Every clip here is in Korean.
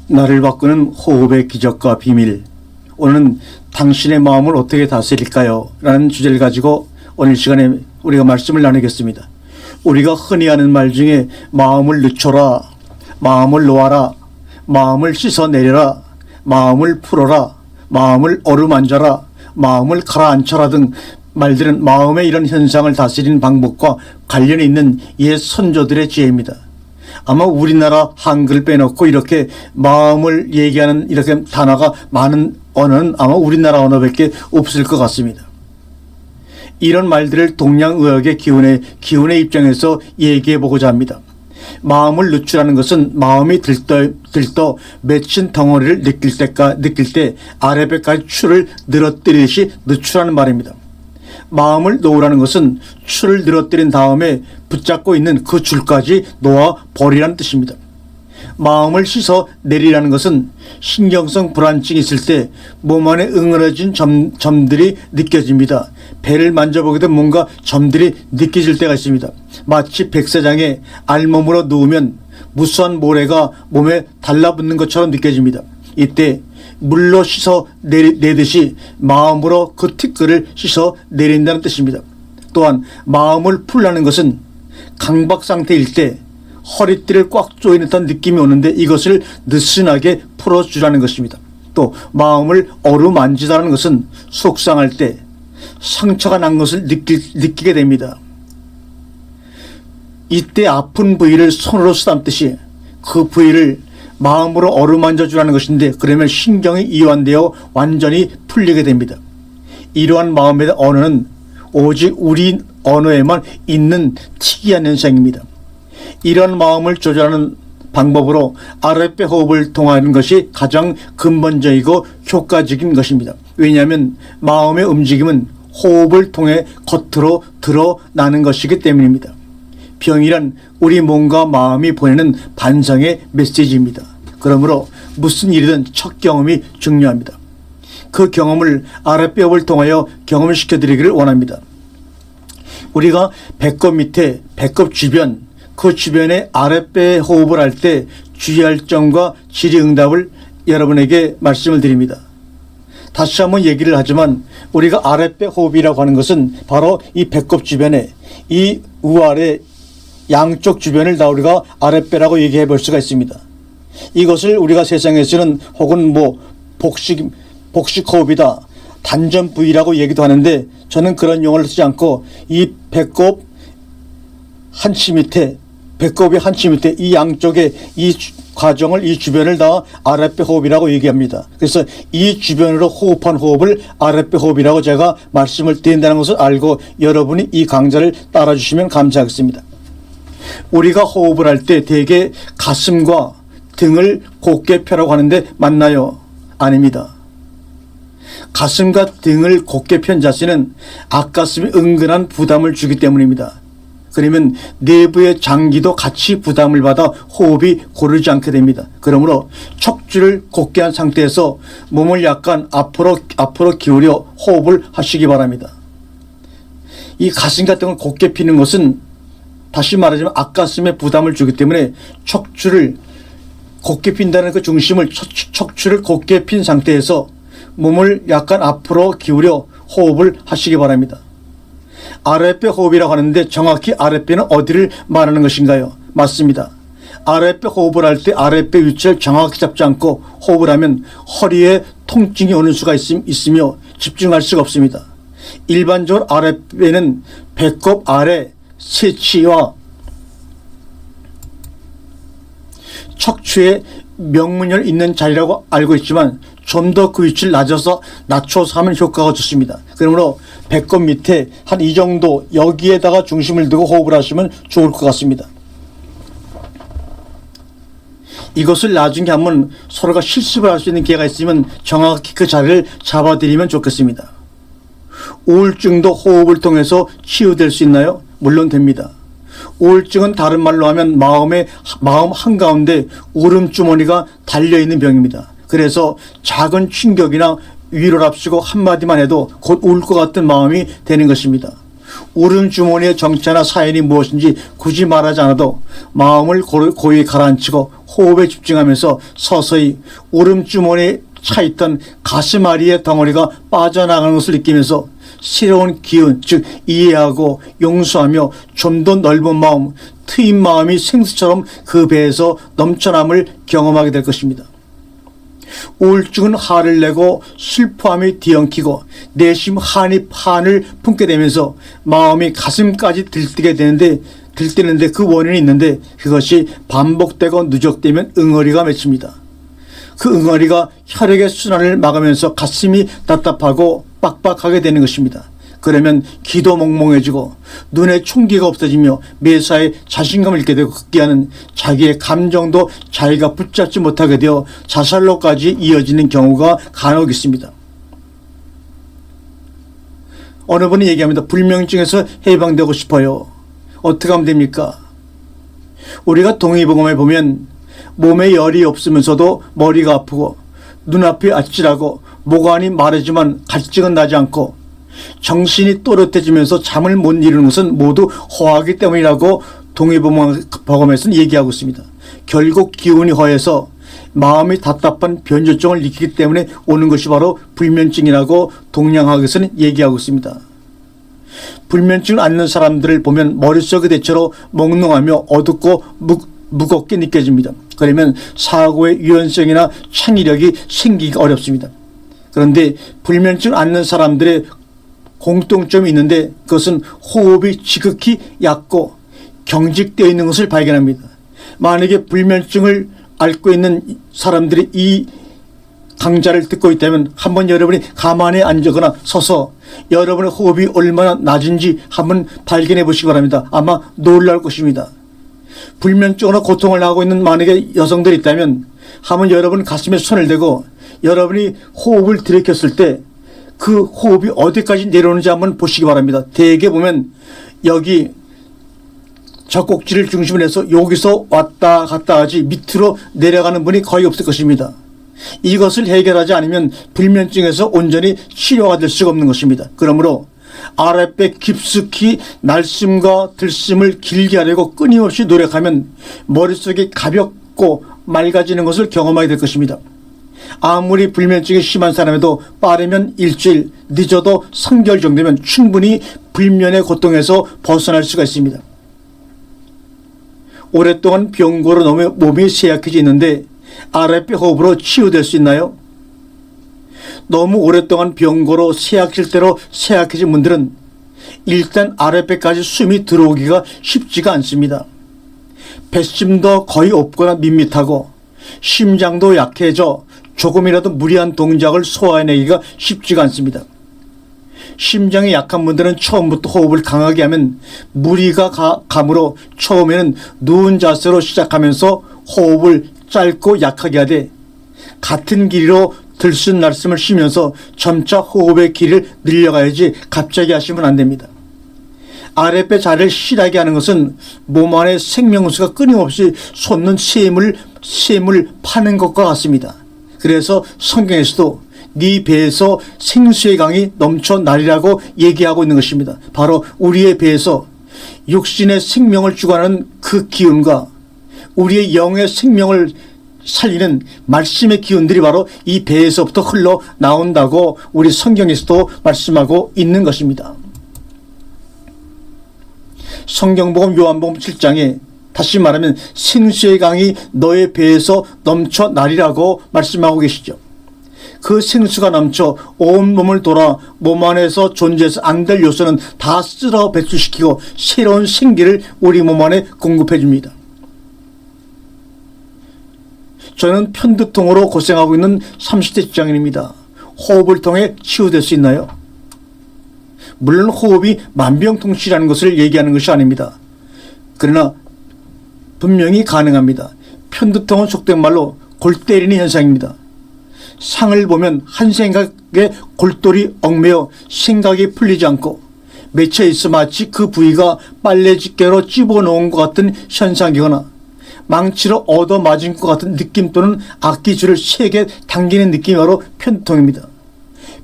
나를 바꾸는 호흡의 기적과 비밀. 오늘은 당신의 마음을 어떻게 다스릴까요? 라는 주제를 가지고 오늘 시간에 우리가 말씀을 나누겠습니다. 우리가 흔히 하는 말 중에 마음을 늦춰라, 마음을 놓아라, 마음을 씻어내려라, 마음을 풀어라, 마음을 어루만져라, 마음을 가라앉혀라 등 말들은 마음의 이런 현상을 다스리는 방법과 관련이 있는 옛 선조들의 지혜입니다. 아마 우리나라 한글 빼놓고 이렇게 마음을 얘기하는 이렇게 단어가 많은 언어는 아마 우리나라 언어밖에 없을 것 같습니다. 이런 말들을 동양의학의 기운의 입장에서 얘기해 보고자 합니다. 마음을 늦추라는 것은 마음이 들떠 맺힌 덩어리를 느낄 때 아랫배까지 추를 늘어뜨리듯이 늦추라는 말입니다. 마음을 놓으라는 것은 추를 늘어뜨린 다음에 붙잡고 있는 그 줄까지 놓아 버리라는 뜻입니다. 마음을 씻어 내리라는 것은 신경성 불안증이 있을 때 몸 안에 응어러진 점들이 느껴집니다. 배를 만져보게도 뭔가 점들이 느껴질 때가 있습니다. 마치 백사장에 알몸으로 누우면 무수한 모래가 몸에 달라붙는 것처럼 느껴집니다. 이때 물로 씻어 내듯이 마음으로 그 티끌을 씻어 내린다는 뜻입니다. 또한 마음을 풀라는 것은 강박 상태일 때 허리띠를 꽉 조이는 듯한 느낌이 오는데 이것을 느슨하게 풀어주라는 것입니다. 또 마음을 어루만지다라는 것은 속상할 때 상처가 난 것을 느끼게 됩니다. 이때 아픈 부위를 손으로 쓰담듯이 그 부위를 마음으로 어루만져 주라는 것인데 그러면 신경이 이완되어 완전히 풀리게 됩니다. 이러한 마음의 언어는 오직 우리 언어에만 있는 특이한 현상입니다. 이런 마음을 조절하는 방법으로 아랫배 호흡을 통하는 것이 가장 근본적이고 효과적인 것입니다. 왜냐하면 마음의 움직임은 호흡을 통해 겉으로 드러나는 것이기 때문입니다. 병이란 우리 몸과 마음이 보내는 반성의 메시지입니다. 그러므로 무슨 일이든 첫 경험이 중요합니다. 그 경험을 아랫배 호흡을 통하여 경험을 시켜드리기를 원합니다. 우리가 배꼽 밑에, 배꼽 주변, 그 주변에 아랫배 호흡을 할 때 주의할 점과 질의응답을 여러분에게 말씀을 드립니다. 다시 한번 얘기를 하지만 우리가 아랫배 호흡이라고 하는 것은 바로 이 배꼽 주변에 이 우아래 양쪽 주변을 다 우리가 아랫배라고 얘기해 볼 수가 있습니다. 이것을 우리가 세상에서는 혹은 복식 호흡이다, 단전 부위라고 얘기도 하는데 저는 그런 용어를 쓰지 않고 이 배꼽이 한 치 밑에 이 양쪽에 이 과정을 이 주변을 다 아랫배 호흡이라고 얘기합니다. 그래서 이 주변으로 호흡한 호흡을 아랫배 호흡이라고 제가 말씀을 드린다는 것을 알고 여러분이 이 강좌를 따라주시면 감사하겠습니다. 우리가 호흡을 할 때 대개 가슴과 등을 곧게 펴라고 하는데 맞나요? 아닙니다. 가슴과 등을 곧게 편 자세는 앞가슴이 은근한 부담을 주기 때문입니다. 그러면 내부의 장기도 같이 부담을 받아 호흡이 고르지 않게 됩니다. 그러므로 척추를 곧게 한 상태에서 몸을 약간 앞으로 기울여 호흡을 하시기 바랍니다. 이 가슴 같은 걸 곧게 피는 것은 다시 말하자면 앞가슴에 부담을 주기 때문에 척추를 곧게 핀다는 그 중심을 척추를 곧게 핀 상태에서 몸을 약간 앞으로 기울여 호흡을 하시기 바랍니다. 아랫배 호흡이라고 하는데 정확히 아랫배는 어디를 말하는 것인가요? 맞습니다. 아랫배 호흡을 할 때 아랫배 위치를 정확히 잡지 않고 호흡을 하면 허리에 통증이 오는 수가 있으며 집중할 수가 없습니다. 일반적으로 아랫배는 배꼽 아래 세치와 척추에 명문혈 있는 자리라고 알고 있지만 좀 더 그 위치를 낮춰서 하면 효과가 좋습니다. 그러므로 배꼽 밑에 한 이 정도 여기에다가 중심을 두고 호흡을 하시면 좋을 것 같습니다. 이것을 나중에 한번 서로가 실습을 할 수 있는 기회가 있으면 정확히 그 자리를 잡아드리면 좋겠습니다. 우울증도 호흡을 통해서 치유될 수 있나요? 물론 됩니다. 우울증은 다른 말로 하면 마음 한가운데 울음주머니가 달려있는 병입니다. 그래서 작은 충격이나 위로랍시고 한마디만 해도 곧 울 것 같은 마음이 되는 것입니다. 울음주머니의 정체나 사연이 무엇인지 굳이 말하지 않아도 마음을 고이 가라앉히고 호흡에 집중하면서 서서히 울음주머니에 차있던 가슴앓이의 덩어리가 빠져나가는 것을 느끼면서 새로운 기운, 즉 이해하고 용서하며 좀 더 넓은 마음, 트인 마음이 생수처럼 그 배에서 넘쳐남을 경험하게 될 것입니다. 우울증은 화를 내고 슬퍼함이 뒤엉키고 내심 한을 품게 되면서 마음이 가슴까지 들뜨는데 그 원인이 있는데 그것이 반복되고 누적되면 응어리가 맺힙니다. 그 응어리가 혈액의 순환을 막으면서 가슴이 답답하고 빡빡하게 되는 것입니다. 그러면 기도 몽롱해지고 눈에 총기가 없어지며 매사에 자신감을 잃게 되고 급기야는 자기의 감정도 자기가 붙잡지 못하게 되어 자살로까지 이어지는 경우가 간혹 있습니다. 어느 분이 얘기합니다. 불면증에서 해방되고 싶어요. 어떻게 하면 됩니까? 우리가 동의보감에 보면 몸에 열이 없으면서도 머리가 아프고 눈앞이 아찔하고 모관이 마르지만 갈증은 나지 않고 정신이 또렷해지면서 잠을 못 이루는 것은 모두 허하기 때문이라고 동의보감에서는 얘기하고 있습니다. 결국 기운이 허해서 마음이 답답한 변조증을 느끼기 때문에 오는 것이 바로 불면증이라고 동양학에서는 얘기하고 있습니다. 불면증을 앓는 사람들을 보면 머릿속이 대체로 몽롱하며 어둡고 무겁게 느껴집니다. 그러면 사고의 유연성이나 창의력이 생기기 어렵습니다. 그런데 불면증을 앓는 사람들의 공통점이 있는데 그것은 호흡이 지극히 얕고 경직되어 있는 것을 발견합니다. 만약에 불면증을 앓고 있는 사람들이 이 강좌를 듣고 있다면 한번 여러분이 가만히 앉거나 서서 여러분의 호흡이 얼마나 낮은지 한번 발견해 보시기 바랍니다. 아마 놀랄 것입니다. 불면증으로 고통을 하고 있는 만약에 여성들이 있다면 한번 여러분 가슴에 손을 대고 여러분이 호흡을 들이켰을 때 그 호흡이 어디까지 내려오는지 한번 보시기 바랍니다. 대개 보면 여기 젖꼭지를 중심으로 해서 여기서 왔다 갔다 하지 밑으로 내려가는 분이 거의 없을 것입니다. 이것을 해결하지 않으면 불면증에서 온전히 치료가 될 수가 없는 것입니다. 그러므로 아랫배 깊숙이 날숨과 들숨을 길게 하려고 끊임없이 노력하면 머릿속이 가볍고 맑아지는 것을 경험하게 될 것입니다. 아무리 불면증이 심한 사람에도 빠르면 일주일, 늦어도 3개월 정도면 충분히 불면의 고통에서 벗어날 수가 있습니다. 오랫동안 병고로 너무 몸이 쇠약해져 있는데 아랫배 호흡으로 치유될 수 있나요? 너무 오랫동안 병고로 쇠약질 대로 쇠약해진 분들은 일단 아랫배까지 숨이 들어오기가 쉽지가 않습니다. 배심도 거의 없거나 밋밋하고 심장도 약해져 조금이라도 무리한 동작을 소화해내기가 쉽지가 않습니다. 심장이 약한 분들은 처음부터 호흡을 강하게 하면 무리가 감으로 처음에는 누운 자세로 시작하면서 호흡을 짧고 약하게 하되 같은 길이로 들숨날숨을 쉬면서 점차 호흡의 길이를 늘려가야지 갑자기 하시면 안 됩니다. 아랫배 자리를 실하게 하는 것은 몸 안에 생명수가 끊임없이 솟는 샘을 파는 것과 같습니다. 그래서 성경에서도 네 배에서 생수의 강이 넘쳐나리라고 얘기하고 있는 것입니다. 바로 우리의 배에서 육신의 생명을 주관하는 그 기운과 우리의 영의 생명을 살리는 말씀의 기운들이 바로 이 배에서부터 흘러나온다고 우리 성경에서도 말씀하고 있는 것입니다. 성경복음 요한복음 7장에 다시 말하면 생수의 강이 너의 배에서 넘쳐나리라고 말씀하고 계시죠. 그 생수가 넘쳐 온 몸을 돌아 몸 안에서 존재해서 안 될 요소는 다 쓸어 배출시키고 새로운 생기를 우리 몸 안에 공급해 줍니다. 저는 편두통으로 고생하고 있는 30대 직장인입니다. 호흡을 통해 치유될 수 있나요? 물론 호흡이 만병통치라는 것을 얘기하는 것이 아닙니다. 그러나 분명히 가능합니다. 편두통은 속된 말로 골 때리는 현상입니다. 상을 보면 한 생각에 골똘히 얽매여 생각이 풀리지 않고 맺혀 있어 마치 그 부위가 빨래집게로 집어넣은 것 같은 현상이거나 망치로 얻어맞은 것 같은 느낌 또는 악기줄을 세게 당기는 느낌이 바로 편두통입니다.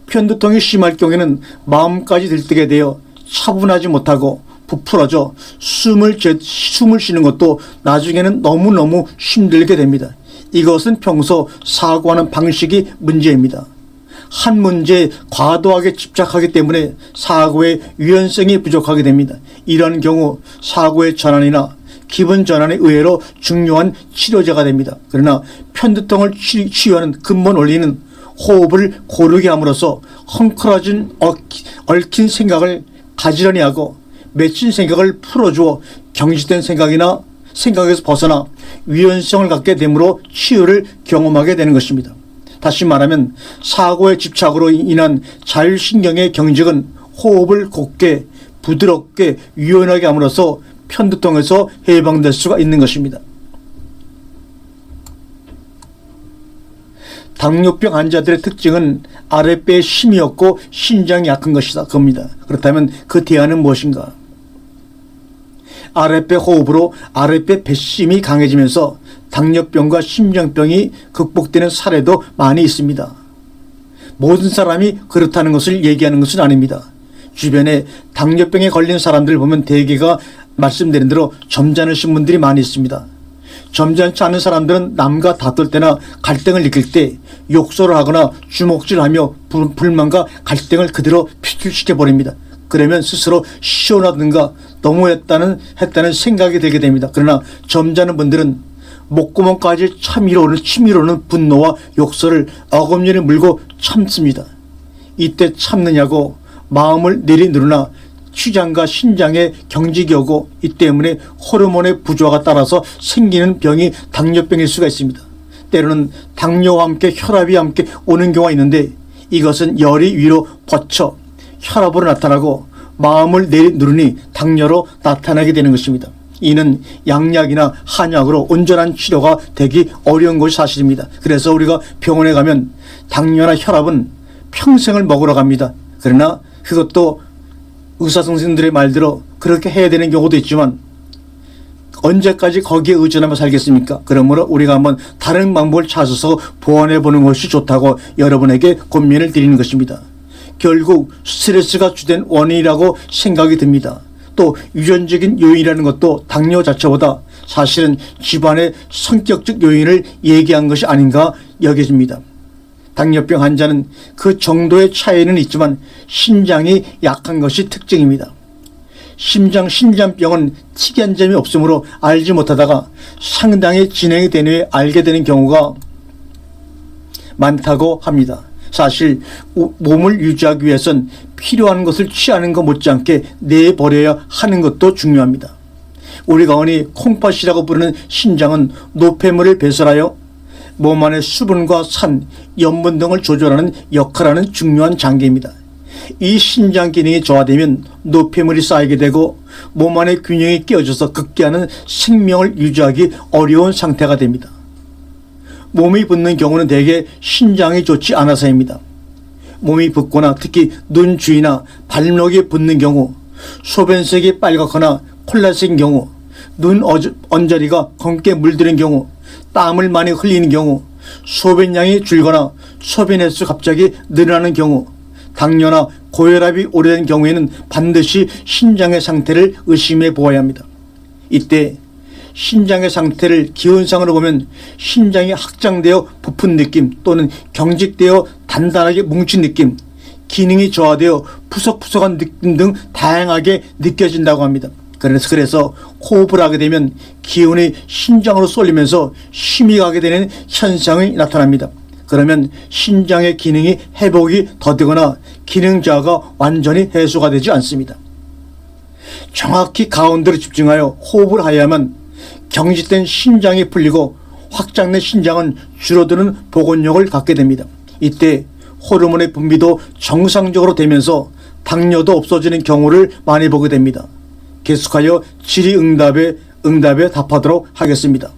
편두통이 심할 경우에는 마음까지 들뜨게 되어 차분하지 못하고 부풀어져 숨을 쉬는 것도 나중에는 너무너무 힘들게 됩니다. 이것은 평소 사고하는 방식이 문제입니다. 한 문제에 과도하게 집착하기 때문에 사고의 유연성이 부족하게 됩니다. 이런 경우 사고의 전환이나 기분 전환이 의외로 중요한 치료제가 됩니다. 그러나 편두통을 치유하는 근본 원리는 호흡을 고르게 함으로써 헝클어진 얽힌 생각을 가지런히 하고 맺힌 생각을 풀어주어 경직된 생각에서 벗어나 유연성을 갖게 되므로 치유를 경험하게 되는 것입니다. 다시 말하면 사고의 집착으로 인한 자율신경의 경직은 호흡을 곧게 부드럽게 유연하게 함으로써 편두통에서 해방될 수가 있는 것입니다. 당뇨병 환자들의 특징은 아랫배에 힘이 없고 신장이 약한 것이다. 겁니다. 그렇다면 그 대안은 무엇인가? 아랫배 호흡으로 아랫배 배심이 강해지면서 당뇨병과 심장병이 극복되는 사례도 많이 있습니다. 모든 사람이 그렇다는 것을 얘기하는 것은 아닙니다. 주변에 당뇨병에 걸린 사람들을 보면 대개가 말씀드린 대로 점잖으신 분들이 많이 있습니다. 점잖지 않은 사람들은 남과 다툴 때나 갈등을 느낄 때 욕설을 하거나 주먹질하며 불만과 갈등을 그대로 표출시켜버립니다. 그러면 스스로 시원하든가 너무했다는 생각이 들게 됩니다. 그러나 점잖은 분들은 목구멍까지 치밀어오는 분노와 욕설을 어금니를 물고 참습니다. 이때 참느냐고 마음을 내리누르나 췌장과 신장에 경직이 오고 이 때문에 호르몬의 부조화가 따라서 생기는 병이 당뇨병일 수가 있습니다. 때로는 당뇨와 함께 혈압이 함께 오는 경우가 있는데 이것은 열이 위로 뻗쳐 혈압으로 나타나고 마음을 내리누르니 당뇨로 나타나게 되는 것입니다. 이는 양약이나 한약으로 온전한 치료가 되기 어려운 것이 사실입니다. 그래서 우리가 병원에 가면 당뇨나 혈압은 평생을 먹으러 갑니다. 그러나 그것도 의사 선생님들의 말대로 그렇게 해야 되는 경우도 있지만 언제까지 거기에 의존하며 살겠습니까? 그러므로 우리가 한번 다른 방법을 찾아서 보완해 보는 것이 좋다고 여러분에게 권면을 드리는 것입니다. 결국 스트레스가 주된 원인이라고 생각이 듭니다. 또 유전적인 요인이라는 것도 당뇨 자체보다 사실은 집안의 성격적 요인을 얘기한 것이 아닌가 여겨집니다. 당뇨병 환자는 그 정도의 차이는 있지만 신장이 약한 것이 특징입니다. 신장병은 특이한 점이 없으므로 알지 못하다가 상당히 진행이 된 후에 알게 되는 경우가 많다고 합니다. 사실 몸을 유지하기 위해선 필요한 것을 취하는 것 못지않게 내버려야 하는 것도 중요합니다. 우리가 흔히 콩팥이라고 부르는 신장은 노폐물을 배설하여 몸 안의 수분과 산, 염분 등을 조절하는 역할하는 중요한 장기입니다. 이 신장 기능이 저하되면 노폐물이 쌓이게 되고 몸 안의 균형이 깨어져서 극대화하는 생명을 유지하기 어려운 상태가 됩니다. 몸이 붓는 경우는 대개 신장이 좋지 않아서입니다. 몸이 붓거나 특히 눈 주위나 발목이 붓는 경우, 소변색이 빨갛거나 콜라색인 경우, 눈 언저리가 검게 물드는 경우, 땀을 많이 흘리는 경우, 소변량이 줄거나 소변 횟수 갑자기 늘어나는 경우, 당뇨나 고혈압이 오래된 경우에는 반드시 신장의 상태를 의심해 보아야 합니다. 이때 신장의 상태를 기운상으로 보면 신장이 확장되어 부푼 느낌 또는 경직되어 단단하게 뭉친 느낌, 기능이 저하되어 푸석푸석한 느낌 등 다양하게 느껴진다고 합니다. 그래서 호흡을 하게 되면 기운이 신장으로 쏠리면서 힘이 가게 되는 현상이 나타납니다. 그러면 신장의 기능이 회복이 더디거나 기능 저하가 완전히 해소가 되지 않습니다. 정확히 가운데로 집중하여 호흡을 하야만 경직된 신장이 풀리고 확장된 신장은 줄어드는 복원력을 갖게 됩니다. 이때 호르몬의 분비도 정상적으로 되면서 당뇨도 없어지는 경우를 많이 보게 됩니다. 계속하여 질의응답에 답하도록 하겠습니다.